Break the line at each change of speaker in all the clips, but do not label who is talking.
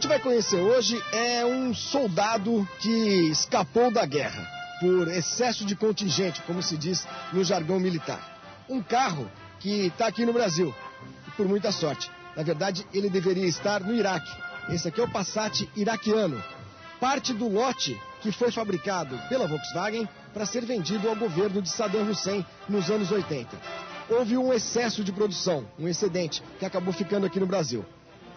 gente vai conhecer hoje é um soldado que escapou da guerra por excesso de contingente, como se diz no jargão militar. Um carro que está aqui no Brasil, por muita sorte. Na verdade, ele deveria estar no Iraque. Esse aqui é o Passat iraquiano, parte do lote que foi fabricado pela Volkswagen para ser vendido ao governo de Saddam Hussein nos anos 80. Houve um excesso de produção, um excedente, que acabou ficando aqui no Brasil.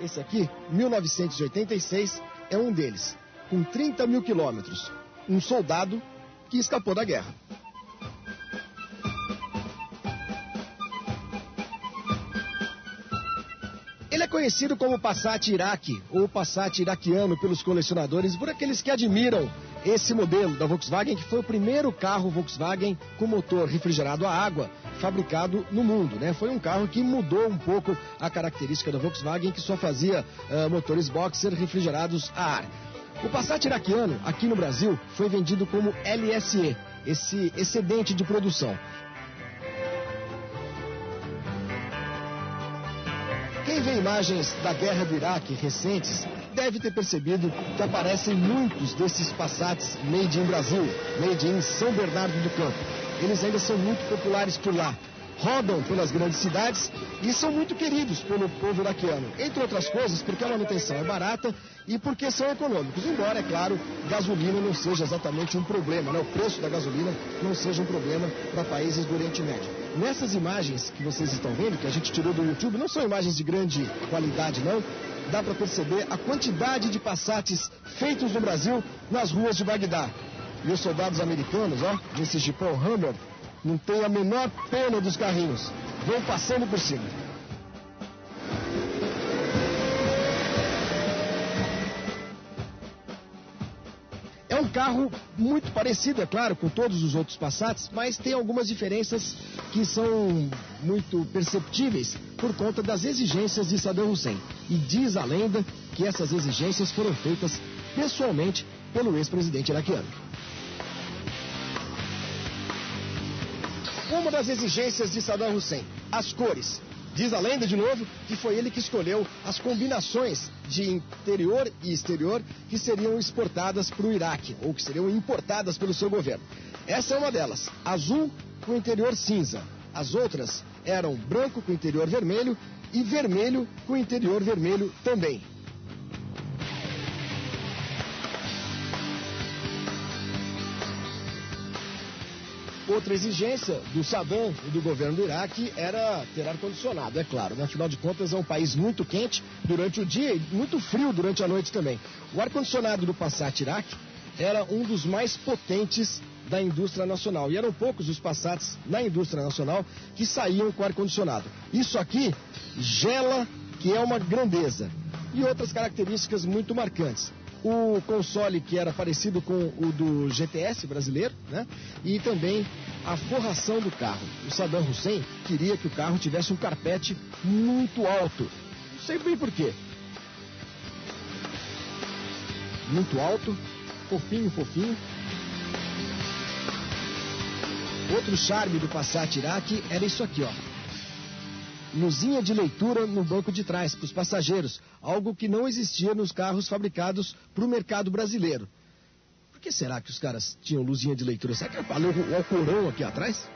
Esse aqui, 1986, é um deles, com 30 mil quilômetros. Um soldado que escapou da guerra. Ele é conhecido como Passat Iraque, ou Passat iraquiano pelos colecionadores, por aqueles que admiram esse modelo da Volkswagen, que foi o primeiro carro Volkswagen com motor refrigerado a água fabricado no mundo, né? Foi um carro que mudou um pouco a característica da Volkswagen, que só fazia motores boxer refrigerados a ar. O Passat iraquiano, aqui no Brasil, foi vendido como LSE, esse excedente de produção. Quem vê imagens da guerra do Iraque recentes deve ter percebido que aparecem muitos desses Passats made in Brasil, made in São Bernardo do Campo. Eles ainda são muito populares por lá. Rodam pelas grandes cidades e são muito queridos pelo povo iraquiano. Entre outras coisas, porque a manutenção é barata e porque são econômicos. Embora, é claro, gasolina não seja exatamente um problema, né? O preço da gasolina não seja um problema para países do Oriente Médio. Nessas imagens que vocês estão vendo, que a gente tirou do YouTube, não são imagens de grande qualidade, não. Dá para perceber a quantidade de Passats feitos no Brasil nas ruas de Bagdá. E os soldados americanos, ó, nesse Jeepão Hummer, não tem a menor pena dos carrinhos. Vão passando por cima. É um carro muito parecido, é claro, com todos os outros Passats, mas tem algumas diferenças que são muito perceptíveis por conta das exigências de Saddam Hussein. E diz a lenda que essas exigências foram feitas pessoalmente pelo ex-presidente iraquiano. Uma das exigências de Saddam Hussein, as cores. Diz a lenda, de novo, que foi ele que escolheu as combinações de interior e exterior que seriam exportadas para o Iraque, ou que seriam importadas pelo seu governo. Essa é uma delas, azul com interior cinza. As outras eram branco com interior vermelho e vermelho com interior vermelho também. Outra exigência do Saddam e do governo do Iraque era ter ar-condicionado, é claro, né? Afinal de contas é um país muito quente durante o dia e muito frio durante a noite também. O ar-condicionado do Passat Iraque era um dos mais potentes da indústria nacional. E eram poucos os Passats na indústria nacional que saíam com ar-condicionado. Isso aqui gela, que é uma grandeza. E outras características muito marcantes. O console que era parecido com o do GTS brasileiro, né? E também a forração do carro. O Saddam Hussein queria que o carro tivesse um carpete muito alto. Não sei bem por quê. Muito alto, fofinho, fofinho. Outro charme do Passat Iraque era isso aqui, ó. Luzinha de leitura no banco de trás para os passageiros, algo que não existia nos carros fabricados para o mercado brasileiro. Por que será que os caras tinham luzinha de leitura? Será que era para ler o Alcorão aqui atrás?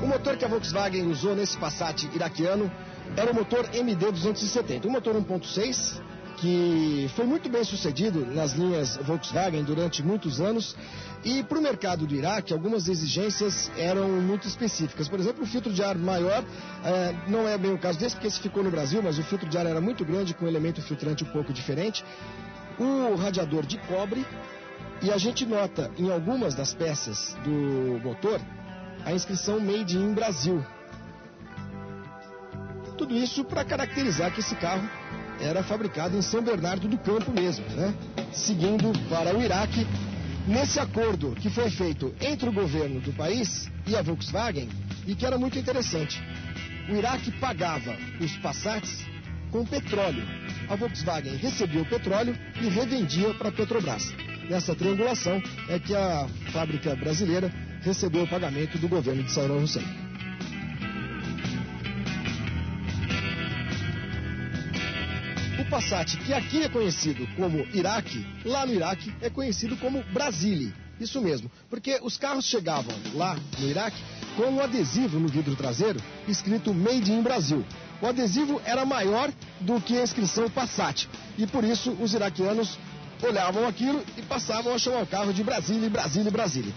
O motor que a Volkswagen usou nesse Passat iraquiano era o motor MD-270, um motor 1.6, que foi muito bem sucedido nas linhas Volkswagen durante muitos anos. E para o mercado do Iraque, algumas exigências eram muito específicas. Por exemplo, o filtro de ar maior, não é bem o caso desse, porque esse ficou no Brasil, mas o filtro de ar era muito grande, com um elemento filtrante um pouco diferente. O radiador de cobre, e a gente nota em algumas das peças do motor a inscrição Made in Brasil. Tudo isso para caracterizar que esse carro era fabricado em São Bernardo do Campo mesmo, né? Seguindo para o Iraque, nesse acordo que foi feito entre o governo do país e a Volkswagen, e que era muito interessante. O Iraque pagava os Passats com petróleo. A Volkswagen recebia o petróleo e revendia para a Petrobras. Nessa triangulação é que a fábrica brasileira recebeu o pagamento do governo de Saddam Hussein. Passat, que aqui é conhecido como Iraque, lá no Iraque é conhecido como Brasília. Isso mesmo, porque os carros chegavam lá no Iraque com um adesivo no vidro traseiro escrito Made in Brasil. O adesivo era maior do que a inscrição Passat e por isso os iraquianos olhavam aquilo e passavam a chamar o carro de Brasília, Brasília, Brasília.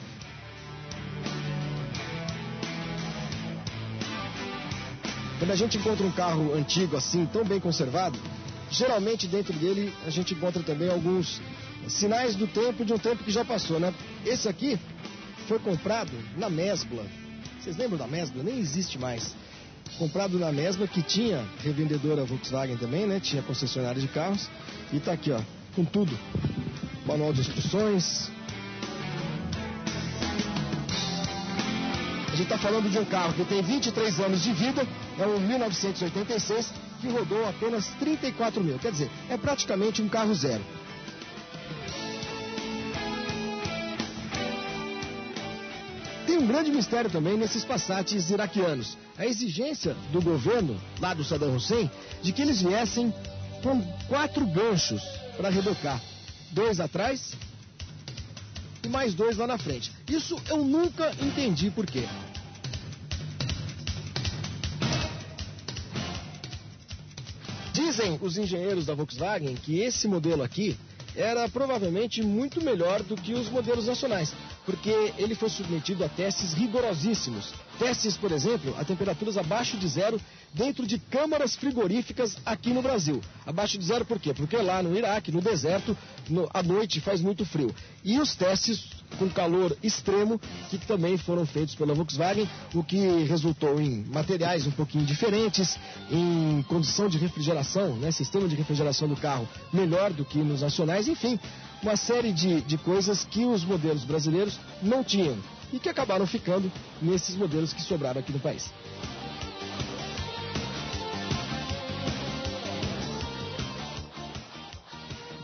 Quando a gente encontra um carro antigo assim, tão bem conservado, geralmente dentro dele a gente encontra também alguns sinais do tempo, de um tempo que já passou, né? Esse aqui foi comprado na Mesbla. Vocês lembram da Mesbla? Nem existe mais. Comprado na Mesbla, que tinha revendedora Volkswagen também, né? Tinha concessionária de carros. E tá aqui, ó, com tudo. Manual de instruções. A gente tá falando de um carro que tem 23 anos de vida, é um 1986, que rodou apenas 34 mil. Quer dizer, é praticamente um carro zero. Tem um grande mistério também nesses Passats iraquianos. A exigência do governo, lá do Saddam Hussein, de que eles viessem com 4 ganchos para rebocar. 2 atrás e mais 2 lá na frente. Isso eu nunca entendi por quê. Dizem os engenheiros da Volkswagen que esse modelo aqui era provavelmente muito melhor do que os modelos nacionais, porque ele foi submetido a testes rigorosíssimos. Testes, por exemplo, a temperaturas abaixo de zero dentro de câmaras frigoríficas aqui no Brasil. Abaixo de zero por quê? Porque lá no Iraque, no deserto, à noite faz muito frio. E os testes com calor extremo, que também foram feitos pela Volkswagen, o que resultou em materiais um pouquinho diferentes, em condição de refrigeração, né, sistema de refrigeração do carro melhor do que nos nacionais, enfim, uma série de coisas que os modelos brasileiros não tinham e que acabaram ficando nesses modelos que sobraram aqui no país.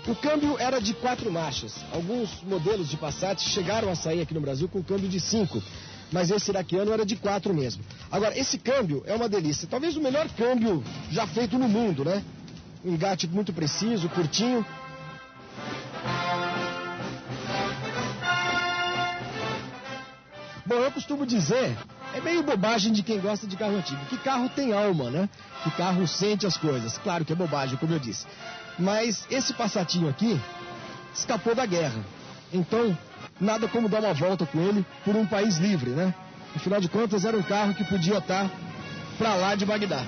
O câmbio era de 4 marchas. Alguns modelos de Passat chegaram a sair aqui no Brasil com câmbio de 5, mas esse iraquiano era de 4 mesmo. Agora, esse câmbio é uma delícia. Talvez o melhor câmbio já feito no mundo, né? Um engate muito preciso, curtinho. Bom, eu costumo dizer, é meio bobagem de quem gosta de carro antigo, que carro tem alma, né? Que carro sente as coisas. Claro que é bobagem, como eu disse. Mas esse Passatinho aqui escapou da guerra. Então, nada como dar uma volta com ele por um país livre, né? Afinal de contas, era um carro que podia estar pra lá de Bagdá.